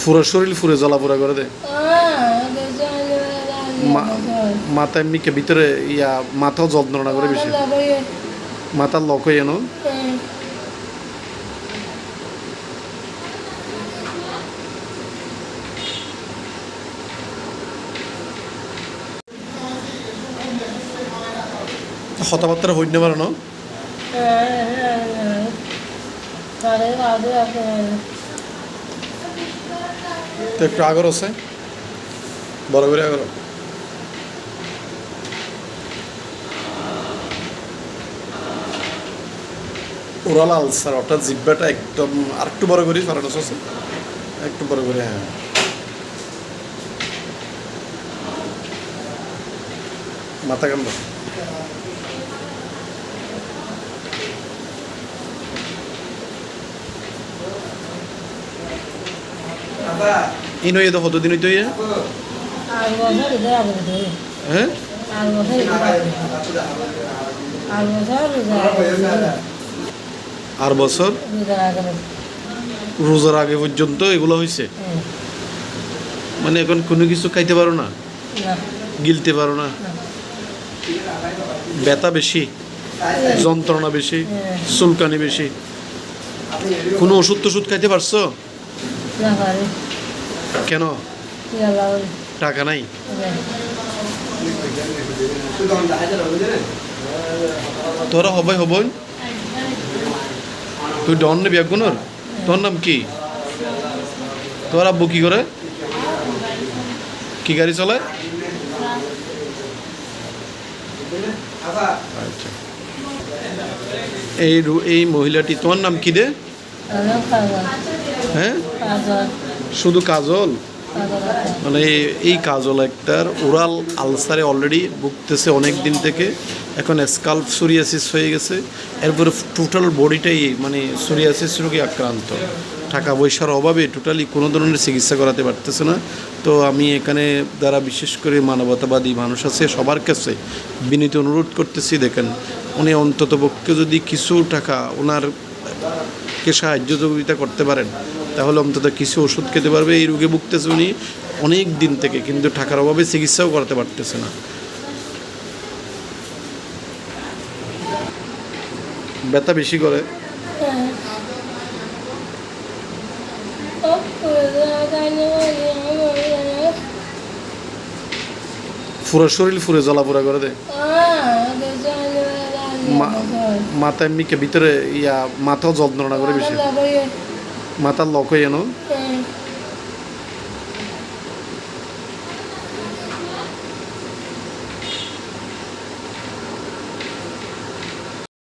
পুরো শরীর ফুরে জ্বলাপোড়া করে দেয়। মাথা এমনি কে ভিতরে ইয়া মাথাও যন্ত্রণা করে বেশি, মাথার লক হয়ে এনো। কথাবার্তা হইতে পারে না। তো একটু আগর আছে বড় করে আগর। ওরাল আলসার অর্থাৎ জিব্বাটা একদম আর একটু বড় করি ফারানো আছে একটু বড় করে। হ্যাঁ, মাথা কামড়া। ইনো এ তো কতদিন হইতো ইয়ে? হ্যাঁ, 8 বছর রোজার আগে পর্যন্ত এগুলো হয়েছে। মানে এখন কোনো কিছু খাইতে পারো না, গিলতে পারো না, ব্যথা বেশি, যন্ত্রণা বেশি, চুলকানি বেশি। কোনো ওষুধ টষুধ খাইতে পারছো? কেন? টাকা নাই? তোরা হবাই হবই। তুই ডন নেবি একগুণর? তোর নাম কি? তোর আব্বু কি করে? কি গাড়ি চলায়? আচ্ছা, এই মহিলাটি তোমার নাম কি রে? হ্যাঁ, শুধু কাজল? মানে এই কাজল একটার ওরাল আলসারে অলরেডি ভুগতেছে অনেক দিন থেকে। এখন স্কাল্প সোরিয়াসিস হয়ে গেছে, এরপরে টোটাল বডিটাই মানে সোরিয়াসিস রোগে আক্রান্ত। টাকা পয়সার অভাবে টোটালি কোনো ধরনের চিকিৎসা করাতে পারতেছে না। তো আমি এখানে যারা বিশেষ করে মানবতাবাদী মানুষ আছে সবার কাছে বিনীত অনুরোধ করতেছি, দেখেন উনি অন্ততপক্ষে যদি কিছু টাকা ওনারকে সাহায্য সহযোগিতা করতে পারেন তাহলে অন্তত কিছু ওষুধ খেতে পারবে। এই রোগে ভুগতেছে উনি অনেক দিন থেকে, কিন্তু টাকার অভাবে চিকিৎসাও করতে পারতেছে না। ব্যথা বেশি করে। পুরো শরীর ফুরে জ্বলাপোড়া করে দেয়। মাথা এমনি কে ভিতরে ইয়া মাথাও যন্ত্রণা করে বেশি, মাথার লক হয়ে এনো।